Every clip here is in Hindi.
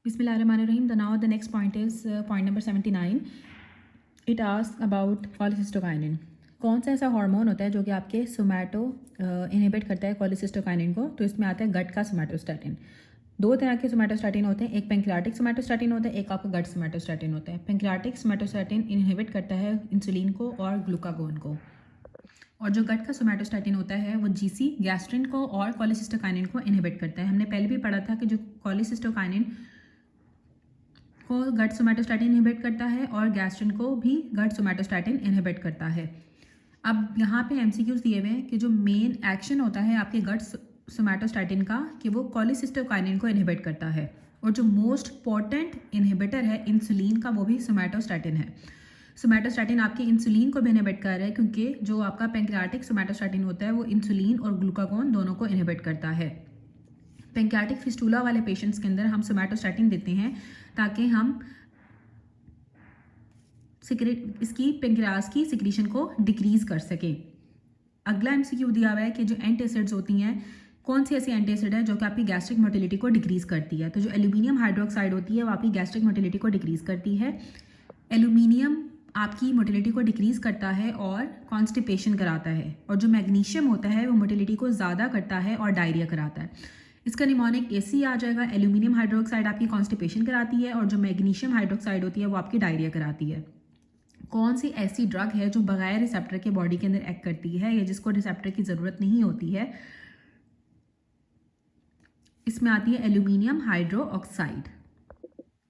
Bismillahirrahmanirrahim. Now the next point is point number 79. It asks about cholecystokinin. कौन सा ऐसा हार्मोन होता है जो कि आपके सोमैटो इनहिबिट करता है कोलेसिस्टोकाइनिन को? तो इसमें आता है गट का सोमैटोस्टैटिन। दो तरह के सोमैटोस्टैटिन होते हैं, एक पेंक्रियाटिक सोमैटोस्टैटिन होता है, एक आपका गट सोमैटोस्टैटिन होता है। पेंक्रियाटिक सोमैटोस्टैटिन इनहिबिट करता है इंसुलिन को और ग्लूकागोन को, और जो गट का सोमैटोस्टैटिन होता है वो जीसी गैस्ट्रिन को और कोलेसिस्टोकाइनिन को इनहिबिट करता है। हमने पहले भी पढ़ा था कि जो कोलेसिस्टोकाइनिन को गट सोमैटोस्टैटिन इनहिबिट करता है और गैस्ट्रिन को भी गट सोमैटोस्टैटिन इनहिबिट करता है। अब यहाँ पे एमसीक्यूज दिए हुए हैं कि जो मेन एक्शन होता है आपके गट सोमैटोस्टैटिन का कि वो कोलेसिस्टोकाइनिन को इनहिबिट करता है, और जो मोस्ट पोटेंट इनहिबिटर है इंसुलिन का वो भी सोमैटोस्टैटिन है। सोमैटोस्टैटिन आपके इंसुलिन को भी इनहिबिट कर रहा है, क्योंकि जो आपका पेंक्रियाटिक सोमैटोस्टैटिन होता है वो इंसुलिन और ग्लूकागोन दोनों को इनहिबिट करता है। पेंक्रियाटिक फिस्टूला वाले पेशेंट्स के अंदर हम सोमैटोस्टैटिन देते हैं ताकि हम इसकी पेंक्रियाज की सिक्रीशन को डिक्रीज कर सकें। अगला एमसीक्यू दिया हुआ है कि जो एंटासिड्स होती हैं, कौन सी ऐसी एंटासिड है जो कि आपकी गैस्ट्रिक मोटिलिटी को डिक्रीज करती है? तो जो एल्यूमिनियम हाइड्रोक्साइड होती है वो आपकी गैस्ट्रिक मोटिलिटी को डिक्रीज करती है। एल्यूमिनियम आपकी मोटिलिटी को डिक्रीज करता है और कॉन्स्टिपेशन कराता है, और जो मैग्नीशियम होता है वो मोटिलिटी को ज़्यादा करता है और डायरिया कराता है। इसका निमोनिक एसी आ जाएगा। एल्यूमिनियम हाइड्रोक्साइड आपकी कॉन्स्टिपेशन कराती है और जो मैग्नीशियम हाइड्रोक्साइड होती है वो आपकी डायरिया कराती है। कौन सी ऐसी ड्रग है जो बगैर रिसेप्टर के बॉडी के अंदर एक्ट करती है या जिसको रिसेप्टर की ज़रूरत नहीं होती है? इसमें आती है aluminium hydroxide.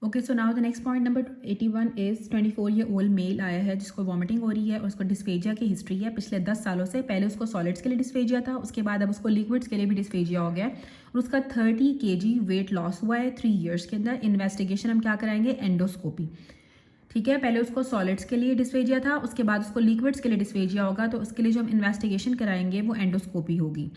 Okay, so now the next point number 81 is 24 year old mail आया है जिसको वॉमिटिंग हो रही है और उसको डिस्फेजिया की हिस्ट्री है पिछले 10 सालों से। पहले उसको सॉलिड्स के लिए डिस्फेजिया था, उसके बाद अब उसको लिक्विड्स के लिए भी डिस्फेजिया हो गया, और उसका 30 kg वेट लॉस हुआ है 3 ईयर्स के अंदर। इन्वेस्टिगेशन हम क्या कराएंगे? एंडोस्कोपी। ठीक है, पहले उसको सॉलिड्स के लिए डिस्फेजिया था, उसके बाद उसको लिक्विड्स के लिए डिस्फेजिया होगा, तो उसके लिए जो हम इन्वेस्टिगेशन कराएंगे वो एंडोस्कोपी होगी।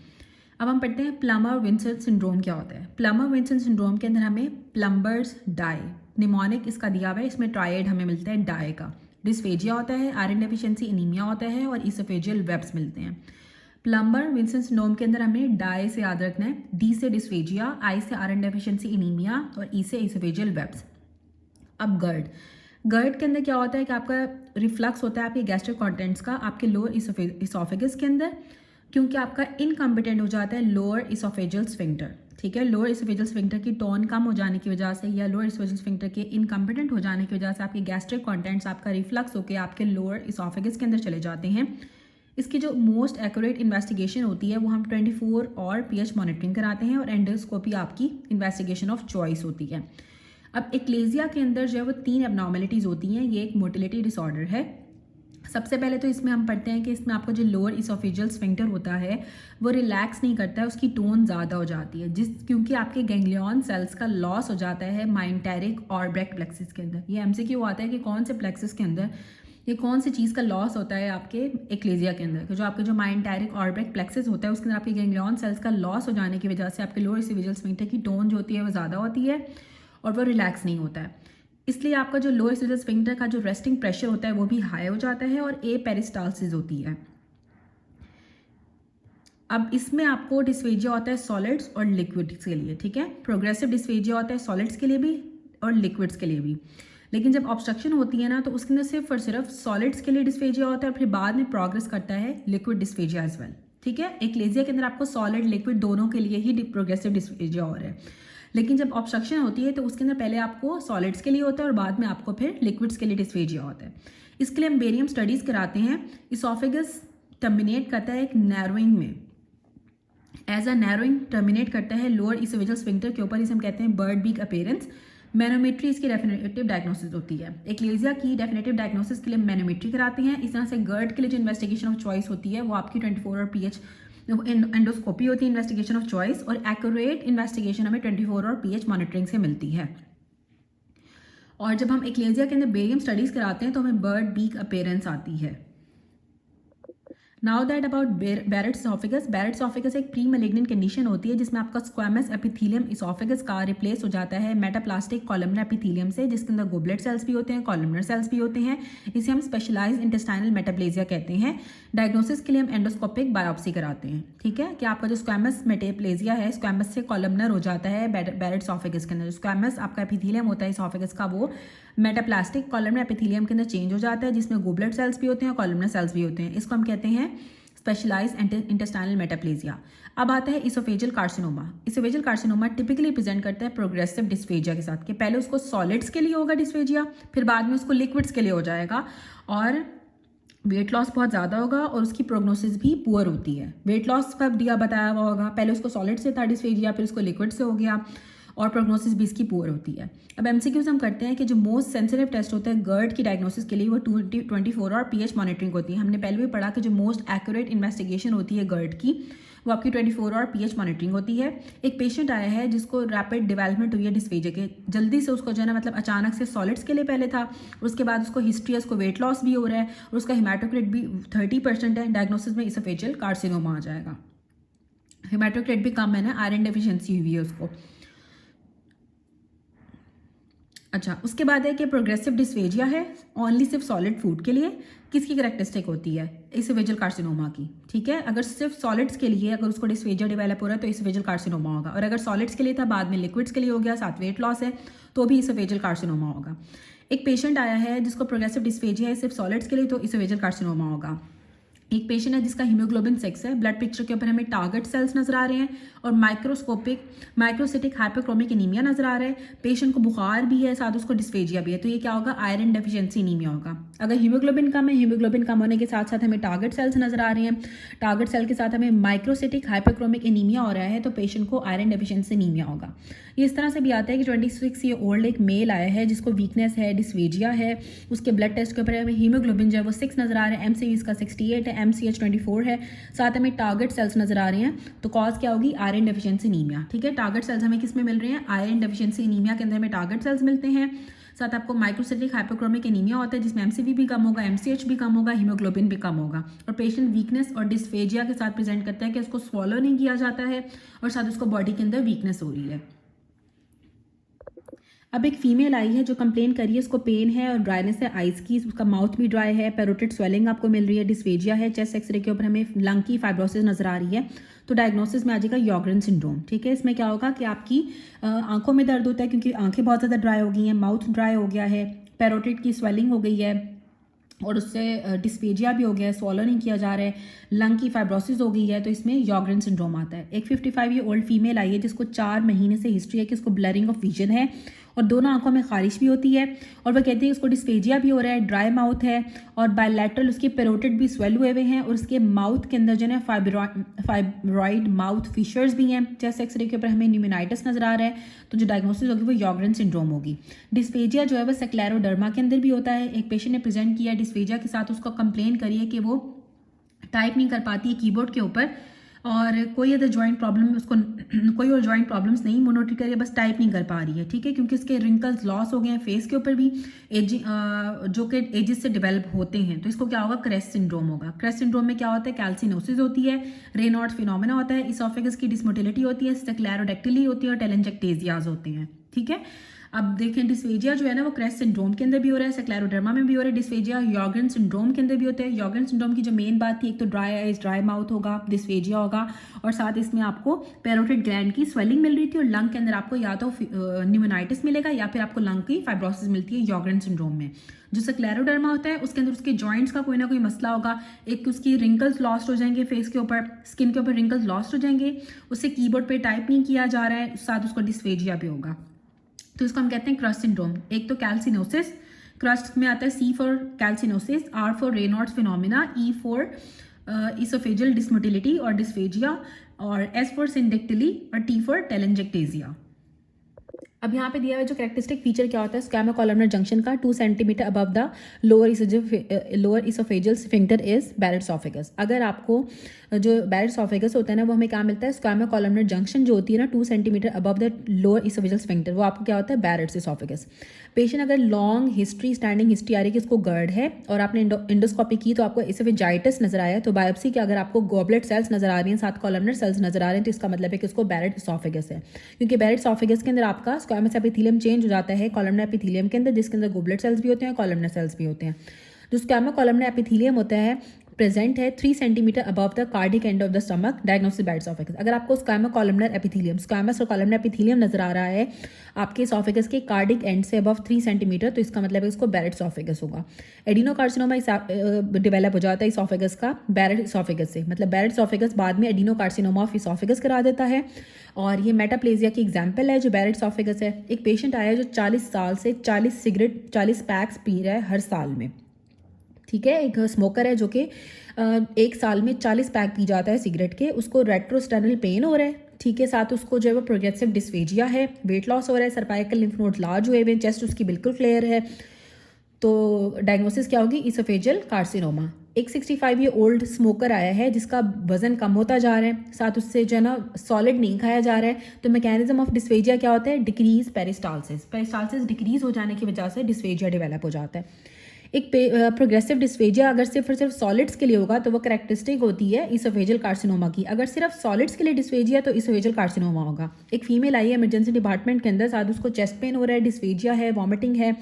अब हम पढ़ते हैं प्लमर विंसन सिंड्रोम क्या होता है। प्लमर विंसन सिंड्रोम के अंदर हमें प्लम्बर्स डाई, निमोनिक इसका दिया हुआ है, इसमें ट्राइड हमें मिलता है डाई का। डिस्फेजिया होता है, आयरन डेफिशिएंसी एनीमिया होता है, और इसोफेजियल वेब्स मिलते हैं। प्लम्बर विंसन सिंड्रोम के अंदर हमें डाई से याद रखना है, डी से डिस्फेजिया, आई से आयरन डेफिशिएंसी एनीमिया, और ई से इसोफेजियल वेब्स। अब गर्ड के अंदर क्या होता है कि आपका रिफ्लक्स होता है आपके गैस्ट्रिक कंटेंट्स का आपके लोअर इसोफेगस के अंदर, क्योंकि आपका इनकम्पिटेंट हो जाता है लोअर इसोफेजियल स्फिंक्टर। ठीक है, लोअर इसोफेजियल स्फिंक्टर की टोन कम हो जाने की वजह से या लोअर इसोफेजियल स्फिंक्टर के इनकम्पिटेंट हो जाने की वजह से आपके गैस्ट्रिक कंटेंट्स आपका रिफ्लक्स होकर आपके लोअर इसोफेगस के अंदर चले जाते हैं। इसकी जो मोस्ट एक्यूरेट इन्वेस्टिगेशन होती है वो हम 24 और pH मॉनिटरिंग कराते हैं, और एंडोस्कोपी आपकी इन्वेस्टिगेशन ऑफ चॉइस होती है। अब एक्लेजिया के अंदर जो है वो 3 एबनॉर्मेलिटीज़ होती हैं। ये एक मोटिलिटी डिसऑर्डर है। सबसे पहले तो इसमें हम पढ़ते हैं कि इसमें आपको जो लोअर इसोफेजियल स्फिंक्टर होता है वो रिलैक्स नहीं करता है, उसकी टोन ज़्यादा हो जाती है, क्योंकि आपके गैंग्लियन सेल्स का लॉस हो जाता है माइंटेरिक और ब्रैक प्लेक्सिस के अंदर। ये एमसीक्यू आता है कि कौन से प्लेक्सिस के अंदर ये कौन सी चीज़ का लॉस होता है आपके एक्लेजिया के अंदर। जो आपके जो माइंटेरिक और ब्रैक प्लेक्सिस होता है उसके अंदर आपके गैंग्लियन सेल्स का लॉस हो जाने की वजह से आपके लोअर इसोफेजियल स्फिंक्टर की टोन जो होती है वो ज़्यादा होती है और वो रिलैक्स नहीं होता है। इसलिए आपका जो लोअर इसोफेजियल स्फिंक्टर का जो रेस्टिंग प्रेशर होता है वो भी हाई हो जाता है और पेरिस्टाल्सिस होती है। अब इसमें आपको डिस्फेजिया होता है सॉलिड्स और लिक्विड्स के लिए। ठीक है, प्रोग्रेसिव डिस्फेजिया होता है सॉलिड्स के लिए भी और लिक्विड्स के लिए भी, लेकिन जब ऑब्स्ट्रक्शन होती है ना तो उसके अंदर सिर्फ और सिर्फ सॉलिड्स के लिए डिस्फेजिया होता है और फिर बाद में प्रोग्रेस करता है लिक्विड डिस्फेजिया एज वेल। ठीक है, एक्लेजिया के अंदर आपको सॉलिड लिक्विड दोनों के लिए ही प्रोग्रेसिव डिस्फेजिया हो रहा है, लेकिन जब ऑब्स्ट्रक्शन होती है तो उसके अंदर पहले आपको सॉलिड्स के लिए होता है और बाद में आपको फिर लिक्विड्स के लिए डिस्फेजिया होता है। इसके लिए हम बेरियम स्टडीज़ कराते हैं। इसोफेगस टर्मिनेट करता है एक नैरोइंग में, एज अ नैरोइंग टर्मिनेट करता है लोअर इसोफेजियल स्फिंक्टर के ऊपर, इसे हम कहते हैं बर्ड बीक अपीयरेंस। मैनोमेट्री इसकी डेफिनेटिव डायग्नोसिस होती है। एक्लेजिया की डेफिनेटिव डायग्नोसिस के लिए मैनोमेट्री कराते हैं। इस तरह से गर्ड के लिए जो इन्वेस्टिगेशन ऑफ चॉइस होती है वो आपकी 24 और pH एंडोस्कोपी होती है इन्वेस्टिगेशन ऑफ चॉइस, और एक्यूरेट इन्वेस्टिगेशन हमें 24 और pH मॉनिटरिंग से मिलती है। और जब हम एक्लेजिया के अंदर बेरियम स्टडीज कराते हैं तो हमें बर्ड बीक अपीयरेंस आती है। Now that about Barrett's oesophagus. Barrett's oesophagus एक प्री मैलिग्नेंट कंडीशन होती है जिसमें आपका स्क्वामस एपिथेलियम इसोफिगस का रिप्लेस हो जाता है मेटाप्लास्टिक कॉलमनर एपिथेलियम से, जिसके अंदर गोबलेट सेल्स भी होते हैं, कॉलमनर सेल्स भी होते हैं। इसे हम स्पेशलाइज्ड इंटेस्टाइनल मेटाप्लेजिया कहते हैं। डायग्नोसिस के लिए हम एंडोस्कोपिक बायोप्सी कराते हैं, ठीक है, कि आपका जो स्क्वामस मेटाप्लेजिया है स्क्वामस से कॉलमनर हो जाता है बैरेट्स ऑफिगस के अंदर। स्क्वामस आपका एपिथेलियम होता है इसोफिगस का, वो मेटाप्लास्टिक कॉलमनर एपिथेलियम के अंदर चेंज हो जाता है, जिसमें गोबलेट सेल्स भी होते हैं, कॉलमनर सेल्स भी होते हैं। इसको हम कहते हैं स्पेशलाइज्ड इंटेस्टाइनल मेटाप्लेजिया। अब आता है oesophageal carcinoma. Oesophageal carcinoma typically present करता है प्रोग्रेसिव डिस्फेजिया के साथ, कि पहले उसको सॉलिड्स के लिए होगा डिस्फेजिया, फिर बाद में उसको लिक्विड्स के लिए हो जाएगा, और वेट लॉस बहुत ज़्यादा होगा और उसकी प्रोग्नोसिस भी पुअर होती है। वेट लॉस का दिया बताया हुआ होगा, पहले उसको सॉलिड से था डिस्फेजिया, फिर उसको लिक्विड से हो गया, और प्रोग्नोसिस भी इसकी पुअर होती है। अब एमसीक्यूज हम करते हैं कि जो मोस्ट सेंसिटिव टेस्ट होता है गर्ड की डायग्नोसिस के लिए वो 24 और पीएच मॉनिटरिंग होती है। हमने पहले भी पढ़ा कि जो मोस्ट एक्यूरेट इन्वेस्टिगेशन होती है गर्ड की वो आपकी 24 और पीएच मॉनिटरिंग होती है। एक पेशेंट आया है जिसको रैपिड डेवलपमेंट हुई है डिस्फेजिया के, जल्दी से उसको जो है ना, मतलब अचानक से सॉलिड्स के लिए पहले था, उसके बाद उसको हिस्ट्री है, उसको वेट लॉस भी हो रहा है और उसका हेमाटोक्रिट भी 30% है। डायग्नोसिस में इसोफेजियल कार्सिनोमा आ जाएगा। हेमाटोक्रिट भी कम है ना, आयरन डेफिशिएंसी हुई है उसको। अच्छा, उसके बाद है कि प्रोग्रेसिव डिस्फेजिया है ओनली सिर्फ सॉलिड फूड के लिए। किसकी कैरेक्टरिस्टिक होती है? इसोफेजियल कार्सिनोमा की, ठीक है। अगर सिर्फ सॉलिड्स के लिए अगर उसको डिस्फेजिया डेवलप हो रहा है तो इसोफेजियल कार्सिनोमा होगा, और अगर सॉलिड्स के लिए था बाद में लिक्विड्स के लिए हो गया, साथ वेट लॉस है, तो भी इसोफेजियल कार्सिनोमा होगा। एक पेशेंट आया है जिसको प्रोग्रेसिव डिस्फेजिया है सिर्फ सॉलिड्स के लिए, तो इसोफेजियल कार्सिनोमा होगा। एक पेशेंट है जिसका हीमोग्लोबिन 6 है, ब्लड पिक्चर के ऊपर हमें टारगेट सेल्स नजर आ रहे हैं और माइक्रोसिटिक हाइपोक्रोमिक एनीमिया नजर आ रहा है। पेशेंट को बुखार भी है, साथ उसको डिस्फेजिया भी है, तो ये क्या होगा? आयरन डेफिशिएंसी एनीमिया होगा। अगर हीमोग्लोबिन कम है, हीमोग्लोबिन कम होने के साथ साथ हमें टारगेट सेल्स नजर आ रहे हैं, टारगेट सेल के साथ हमें माइक्रोसिटिक हाइपोक्रोमिक एनीमिया हो रहा है, तो पेशेंट को आयरन डेफिशिएंसी एनीमिया होगा। ये इस तरह से भी आता है कि 26 ईयर ओल्ड एक मेल आया है जिसको वीकनेस है, डिस्फेजिया है, उसके ब्लड टेस्ट के ऊपर हमें हीमोग्लोबिन जो है वो 6 नजर आ रहा है, एमसीवी इसका 68 है, एमसीएच 24 है, साथ हमें टारगेट सेल्स नजर आ रहे हैं, तो कॉज क्या होगी? आयरन डेफिशिएंसी एनीमिया, ठीक है। टारगेट सेल्स हमें किस में मिल रहे हैं? आयरन डेफिशिएंसी एनीमिया के अंदर हमें टारगेट सेल्स मिलते हैं। साथ आपको माइक्रोसिटिक हाइपोक्रोमिक एनीमिया होता है जिसमें एमसीवी भी कम होगा, एमसीएच भी कम होगा, हीमोग्लोबिन भी कम होगा, और पेशेंट वीकनेस और डिस्फेजिया के साथ प्रेजेंट करता है कि उसको स्वॉलो नहीं किया जाता है और साथ उसको बॉडी के अंदर वीकनेस हो रही है। अब एक फीमेल आई है जो कंप्लेन करी है, उसको पेन है और ड्राइनेस है आइज की, उसका माउथ भी ड्राई है, पेरोटिड स्वेलिंग आपको मिल रही है, डिस्फेजिया है, चेस्ट एक्सरे के ऊपर हमें लंग की फाइब्रोसिस नजर आ रही है, तो डायग्नोसिस में आ जाएगा यॉग्रेन सिंड्रोम, ठीक है। इसमें क्या होगा कि आपकी आंखों में दर्द होता है क्योंकि आंखें बहुत ज़्यादा ड्राई हो गई हैं, माउथ ड्राई हो गया है, पेरोटिड की स्वेलिंग हो गई है और उससे डिस्फेजिया भी हो गया है, स्वॉलो नहीं किया जा रहा है, लंग की फाइब्रोसिस हो गई है, तो इसमें यॉग्रेन सिंड्रोम आता है। एक 55 ईयर ओल्ड फीमेल आई है जिसको 4 महीने से हिस्ट्री है कि उसको ब्लरिंग ऑफ विजन है और दोनों आंखों में खारिश भी होती है, और वह कहती है उसको डिस्फेजिया भी हो रहा है, ड्राई माउथ है और बायलैटरल उसके पेरोटिड भी स्वेल हुए हुए हैं, और उसके माउथ के अंदर जो है फाइब्रॉइड माउथ फिशर्स भी हैं। चेस्ट एक्सरे के ऊपर हमें न्यूमेनाइटिस नजर आ रहा है, तो जो डायग्नोसिस होगी वो यॉग्रेन सिंड्रोम होगी। डिस्फेजिया जो है वो स्क्लेरोडर्मा के अंदर भी होता है। एक पेशेंट ने प्रेजेंट किया डिस्फेजिया के साथ, उसको कंप्लेन करी है कि वो टाइप नहीं कर पाती है कीबोर्ड के ऊपर, और कोई अदर जॉइंट प्रॉब्लम उसको कोई और जॉइंट प्रॉब्लम्स नहीं मोनोटरी कर रही है, बस टाइप नहीं कर पा रही है, ठीक है, क्योंकि उसके रिंकल्स लॉस हो गए हैं फेस के ऊपर भी, जो कि एजेस से डेवलप होते हैं, तो इसको क्या होगा? क्रेस्ट सिंड्रोम होगा। क्रेस्ट सिंड्रोम में क्या होता है? कैल्सिनोसिस होती है, रेनॉल्ड्स फिनोमेना होता है, इसोफेगस की डिस्मोटिलिटी होती है, स्क्लेरोडेक्टिली होती है और टेलेंजेक्टेजियाज होते हैं, ठीक है। अब देखें डिस्फेजिया जो है ना वो क्रेस्ट सिंड्रोम के अंदर भी हो रहा है, स्क्लेरोडर्मा में भी हो रहा है, डिस्फेजिया यॉग्रेन सिंड्रोम के अंदर भी होता है। यॉग्रेन सिंड्रोम की जो मेन बात थी, एक तो ड्राई आइज, ड्राई माउथ होगा, डिस्फेजिया होगा, और साथ इसमें आपको पेरोटिड ग्लैंड की स्वेलिंग मिल रही थी, और लंग के अंदर आपको या तो न्यूमेनाइटिस मिलेगा या फिर आपको लंग की फाइब्रोसिस मिलती है यॉग्रेन सिंड्रोम में। जो स्क्लेरोडर्मा होता है उसके अंदर उसके जॉइंट्स का कोई ना कोई मसला होगा, एक उसकी रिंकल्स लॉस्ट हो जाएंगे फेस के ऊपर, स्किन के ऊपर रिंकल्स लॉस्ट हो जाएंगे, उससे कीबोर्ड पे टाइप नहीं किया जा रहा है, साथ उसको डिस्फेजिया भी होगा, तो इसको हम कहते हैं क्रस्ट सिंड्रोम। एक तो कैल्सिनोसिस, क्रस्ट में आता है C for calcinosis, R for Raynaud's phenomena, E for oesophageal dysmotility और डिस्फेजिया, और S फॉर सिंडेक्टिली और T फॉर टेलेंजेक्टेजिया। अब यहाँ पे दिया हुआ जो कैरेक्टरिस्टिक फीचर क्या होता है स्क्वैमो कॉलमनर जंक्शन का, 2 centimetre above the lower oesophageal sphincter is Barrett oesophagus. अगर आपको जो बैरेट इसोफेगस होता है ना वो हमें क्या मिलता है, स्क्वैमो कॉलमनर जंक्शन जो होती है ना 2 centimetre above the lower oesophageal sphincter, वो आपको क्या होता है, बैरेट इसोफेगस। पेशेंट अगर लॉन्ग हिस्ट्री स्टैंडिंग हिस्ट्री आ रही है कि इसको गर्ड है और आपने इंडोस्कोपी की तो आपको इसोफेजाइटिस नजर आया, तो बायोप्सी के अगर आपको गॉबलेट सेल्स नजर आ रही हैं, साथ कॉलमनर सेल्स नजर आ रहे हैं, तो इसका मतलब है कि उसको बैरेट इसोफेगस है। क्योंकि बैरेट इसोफेगस के अंदर आपका स्क्वैमस एपिथेलियम चेंज हो जाता है कॉलमनर एपिथेलियम के अंदर, जिसके अंदर गॉबलेट सेल्स भी होते हैं, कॉलमनर सेल्स भी होते हैं। जो स्क्वैमो कॉलमनर एपिथेलियम होता है प्रेजेंट है 3 centimetre above the cardiac end of the stomach, diagnosis Barrett oesophagus. अगर आपको स्क्वैमो कॉलमनर एपिथेलियम, स्क्वैमस और कॉलमनर एपिथेलियम नजर आ रहा है आपके इसोफेगस के कार्डिक एंड से अबव 3 सेंटीमीटर, तो इसका मतलब है इसको बैरेट इसोफेगस होगा। एडिनोकार्सिनोमा डेवलप हो जाता है इसोफेगस का बैरेट इसोफेगस से, मतलब बैरेट इसोफेगस बाद में एडिनोकार्सिनोमा ऑफ इसोफेगस करा देता है। और ये मेटाप्लेजिया की एग्जाम्पल है जो बैरेट इसोफेगस है। एक पेशेंट आया जो 40 साल से 40 सिगरेट 40 पैक्स पी रहा है हर साल में, ठीक है, एक स्मोकर है जो कि एक साल में 40 पैक पी जाता है सिगरेट के, उसको रेट्रोस्टर्नल पेन हो रहा है, ठीक है, साथ उसको जो है वो प्रोग्रेसिव डिस्फेजिया है, वेट लॉस हो रहा है, सर्वाइकल लिम्फ नोड लार्ज हुए हुए, चेस्ट उसकी बिल्कुल क्लियर है, तो डायग्नोसिस क्या होगी, इसोफेजियल कार्सिनोमा। एक 65 ईयर ओल्ड स्मोकर आया है जिसका वजन कम होता जा रहा है, साथ उससे जो है ना सॉलिड नहीं खाया जा रहा है, तो मैकेनिज्म ऑफ डिस्फेजिया क्या होता है, डिक्रीज पेरिस्टालसिस, पेरिस्टालसिस डिक्रीज हो जाने की वजह से डिस्फेजिया डेवलप हो जाता है। एक प्रोग्रेसिव डिस्फेजिया अगर सिर्फ और सिर्फ सॉलिड्स के लिए होगा तो वो कैरेक्टरिस्टिक होती है इसोफेजियल कार्सिनोमा की, अगर सिर्फ सॉलिड्स के लिए डिस्फेजिया तो इसोफेजियल कार्सिनोमा होगा। एक फीमेल आई है इमरजेंसी डिपार्टमेंट के अंदर, साथ उसको चेस्ट पेन हो रहा है, डिस्फेजिया है, वॉमिटिंग है,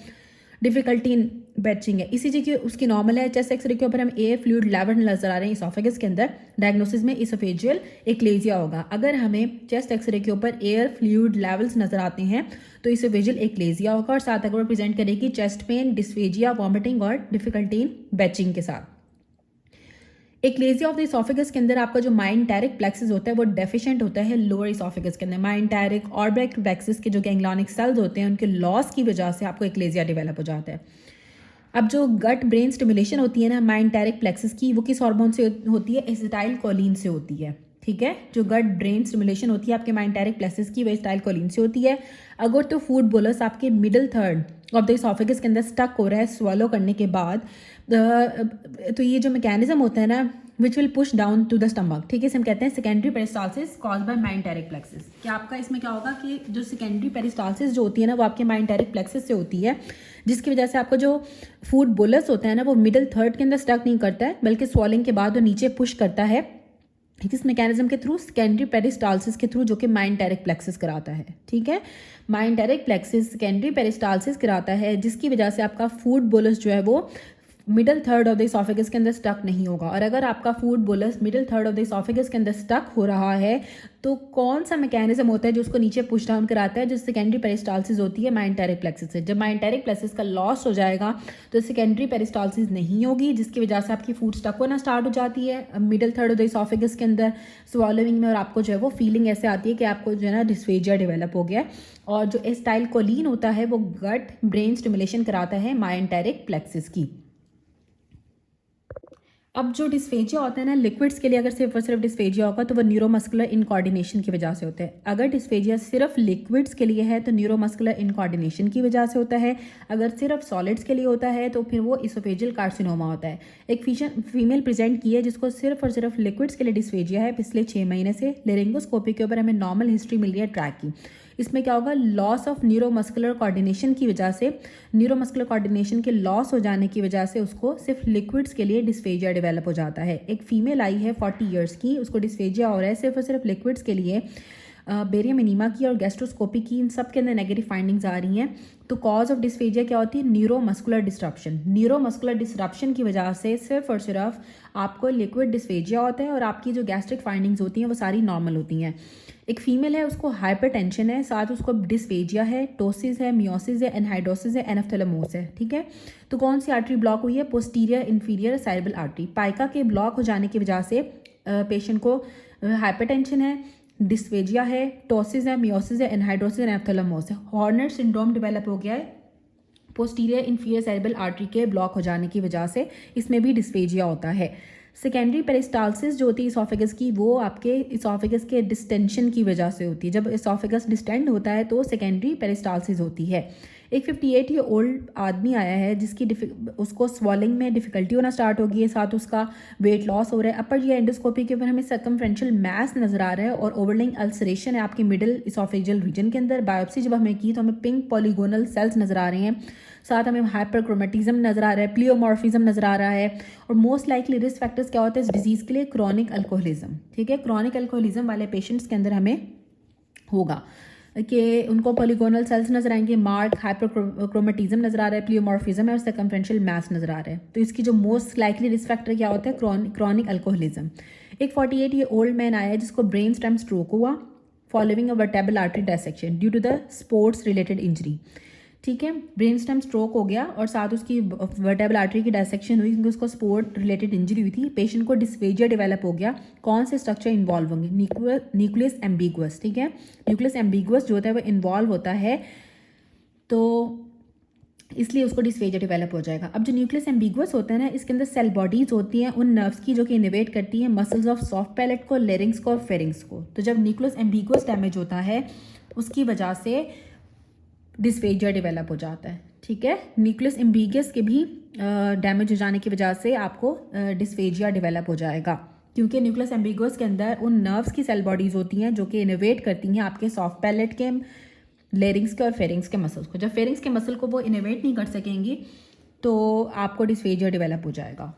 डिफिकल्टी इन बैचिंग है, ईसीजी की उसकी नॉर्मल है, चेस्ट एक्सरे के ऊपर हम एयर फ्लूइड लेवल नजर आ रहे हैं इसोफेगस के अंदर, डायग्नोसिस में इसोफेजियल एक्लेजिया होगा। अगर हमें चेस्ट एक्सरे के ऊपर एयर फ्लूइड लेवल्स नजर आते हैं तो इसोफेजियल एक्लेजिया होगा, और साथ अगर वो प्रेजेंट करेगी चेस्ट पेन, डिस्फेजिया, वॉमिटिंग और डिफिकल्टी इन बैचिंग के साथ। एक्लेजिया ऑफ द इसोफेगस के अंदर आपका जो माइंटेरिक प्लेक्सिस होता है वो डेफिशिएंट होता है लोअर इसोफेगस के अंदर। माइंटेरिक और ब्रैक प्लेक्सिस के जो गैंग्लियोनिक सेल्स होते हैं उनके लॉस की वजह से आपको एक्लेजिया डेवलप हो जाता है। अब जो गट ब्रेन स्टिमुलेशन होती है ना माइंटेरिक प्लेक्सिस की, वो किस हार्मोन से होती है, एसिटाइल कोलिन से होती है, ठीक है। जो गट ब्रेन स्टिमुलेशन होती है आपके माइंटेरिक प्लेक्सिस की वो एसिटाइल कोलिन से होती है। अगर तो फूड बोलस आपके middle third of the oesophagus के अंदर स्टक हो रहा है स्वेलो करने के बाद, तो ये जो मैकेनिज्म होता है ना which will push down to the stomach, ठीक है, इसे हम कहते हैं secondary peristalsis caused by myenteric plexus. क्या आपका इसमें क्या होगा कि जो सेकेंडरी पेरिस्टालसिस जो होती है ना वो आपके माइंटेरिक प्लेक्सिस से होती है, जिसकी वजह से आपका जो फूड बोलस होता है ना वो मिडिल थर्ड के अंदर स्टक नहीं करता है बल्कि स्वॉलिंग के बाद वो नीचे पुश करता है, किस मैकेनिज्म के थ्रू, सेकेंडरी पेरिस्टालसिस के थ्रू, जो कि माइंटेरिक प्लेक्सिस कराता है, ठीक है। माइंटेरिक प्लेक्सिस सेकेंडरी पेरिस्टालसिस कराता है जिसकी वजह से आपका फूड बोलस जो है वो middle third of the oesophagus के अंदर स्टक नहीं होगा। और अगर आपका food bolus middle third of the oesophagus के अंदर स्टक हो रहा है तो कौन सा मैकेनिज्म होता है जो उसको नीचे पुश डाउन कराता है, जो सेकेंडरी पेरिस्टालसिस होती है माइंटेरिक प्लेक्सिस से। जब माइंटेरिक प्लेक्सिस का लॉस हो जाएगा तो सेकेंडरी पेरिस्टालसिस नहीं होगी, जिसकी वजह से आपकी फूड स्टक होना स्टार्ट हो जाती है middle third of the oesophagus के अंदर स्वॉलोइंग में, और आपको जो है वो फीलिंग ऐसे आती है कि आपको जो है ना डिस्फेजिया डेवलप हो गया। और जो एसिटाइल कोलिन होता है वो गट ब्रेन स्टिमुलेशन कराता है माइंटेरिक प्लेक्सिस की। अब जो डिस्फेजिया होता है ना लिक्विड्स के लिए, अगर सिर्फ और सिर्फ डिस्फेजिया होगा तो वो न्यूरोमस्कुलर इनकोऑर्डिनेशन की वजह से होता है। अगर डिस्फेजिया सिर्फ लिक्विड्स के लिए है तो न्यूरोमस्कुलर इनकोऑर्डिनेशन की वजह से होता है। अगर सिर्फ सॉलिड्स के लिए होता है तो फिर वो इसोफेजियल कार्सिनोमा होता है। एक फीमेल प्रेजेंट की है जिसको सिर्फ और सिर्फ लिक्विड्स के लिए डिस्फेजिया है, पिछले 6 महीने से लेरिंगोस्कोपी के ऊपर हमें नॉर्मल हिस्ट्री मिल रही है ट्रैक की। इसमें क्या होगा, लॉस ऑफ न्यूरोमस्कुलर कोऑर्डिनेशन की वजह से, न्यूरोमस्कुलर कोऑर्डिनेशन के लॉस हो जाने की वजह से उसको सिर्फ लिक्विड्स के लिए डिस्फेजिया डेवलप हो जाता है। एक फीमेल आई है 40 ईयर्स की, उसको डिस्फेजिया हो रहा है सिर्फ और सिर्फ लिक्विड्स के लिए। बेरियम एनीमा की और गैस्ट्रोस्कोपी की इन सब के अंदर नेगेटिव फाइंडिंग्स आ रही हैं। तो कॉज ऑफ डिस्फेजिया क्या होती है, न्यूरोमस्कुलर डिस्ट्रप्शन। न्यूरोमस्कुलर डिस्ट्रप्शन की वजह से सिर्फ और सिर्फ आपको लिक्विड डिस्फेजिया होता है और आपकी जो गैस्ट्रिक फाइंडिंग्स होती हैं वो सारी नॉर्मल होती हैं। एक फीमेल है, उसको हाइपरटेंशन है, साथ उसको डिस्फेजिया है, टोसिस है, मियोसिस है, एनहाइड्रोसिस है, एनाप्थैलेमोस है, ठीक है। तो कौन सी आर्टरी ब्लॉक हुई है, posterior inferior cerebral artery. PICA के ब्लॉक हो जाने की वजह से पेशेंट को हाइपरटेंशन है, डिस्फेजिया है, टोसिस है, मियोसिस है, एनहाइड्रोसिस है, एनाप्थैलेमोस है। हॉर्नर सिंड्रोम डेवलप हो गया है पोस्टीरियर इंफीरियर सेरेब्रल आर्टरी के ब्लॉक हो जाने की वजह से, इसमें भी डिस्फेजिया होता है। सेकेंडरी पेरिस्टालसिस जो होती है इसोफेगस की, वो आपके इसोफेगस के डिस्टेंशन की वजह से होती है। जब इसोफेगस डिस्टेंड होता है तो सेकेंडरी पेरिस्टालसिस होती है। एक 58 ईयर ओल्ड आदमी आया है जिसकी उसको स्वॉलिंग में डिफ़िकल्टी होना स्टार्ट हो गई है, साथ उसका वेट लॉस हो रहा है। अपर जी एंडोस्कोपी के ऊपर हमें सर्कमफ्रेंशियल मैस नज़र आ रहा है और ओवरलिंग अल्सरेशन है आपकी मिडिल इसोफेजियल रीजन के अंदर। बायोप्सी जब हमने की तो हमें पिंक पॉलीगोनल सेल्स नज़र आ रहे हैं, साथ हमें हाइपरक्रोमेटिज्म नज़र आ रहा है, प्लियोमॉर्फिज्म नज़र आ रहा है। और मोस्ट लाइकली रिस्क फैक्टर्स क्या होते हैं इस डिजीज़ के लिए? Chronic alcoholism. ठीक है, क्रॉनिक अल्कोहलिज्म वाले पेशेंट्स के अंदर हमें होगा कि उनको पॉलीगोनल सेल्स नजर आएंगे, मार्क हाइपरक्रोमेटिज्म नजर आ रहा है, प्लियोमॉर्फिज्म है और सर्कमफ्रेंशियल मैस नजर आ रहा है। तो इसकी जो मोस्ट लाइकली रिस्क फैक्टर क्या होता है? Chronic alcoholism. एक 48 ईयर ओल्ड मैन आया है जिसको ब्रेन स्टेम स्ट्रोक हुआ following a vertebral artery dissection due to the sports related injury. ठीक है, ब्रेन स्टेम स्ट्रोक हो गया और साथ उसकी वर्टेब्रल आर्टरी की डायसेक्शन हुई क्योंकि उसको स्पोर्ट रिलेटेड इंजरी हुई थी। पेशेंट को डिस्फेजिया डेवलप हो गया। कौन से स्ट्रक्चर इन्वॉल्व होंगे? Nucleus ambiguous. ठीक है, न्यूक्लियस एम्बिगुअस जो होता है वो इन्वॉल्व होता है, तो इसलिए उसको डिस्फेजिया डेवलप हो जाएगा। अब जो न्यूक्लियस एम्बिगुअस होता है ना, इसके अंदर सेल बॉडीज होती हैं उन नर्व्स की जो कि इनोवेट करती हैं मसल्स ऑफ सॉफ्ट पैलेट को, लेरिंग्स को और फेरिंग्स को। तो जब न्यूक्लियस एम्बिगुअस डैमेज होता है उसकी वजह से डिस्फेजिया डेवलप हो जाता है। ठीक है, न्यूक्लियस एम्बिगस के भी डैमेज हो जाने की वजह से आपको डिस्फेजिया डेवलप हो जाएगा, क्योंकि न्यूक्लियस एम्बिगस के अंदर उन नर्व्स की सेल बॉडीज होती हैं जो कि इनोवेट करती हैं आपके सॉफ्ट पैलेट के, लेरिंग्स के और फेरिंग्स के मसल्स को। जब फेरिंग्स के मसल को वो इनोवेट नहीं कर सकेंगी तो आपको डिस्फेजिया डेवलप हो जाएगा।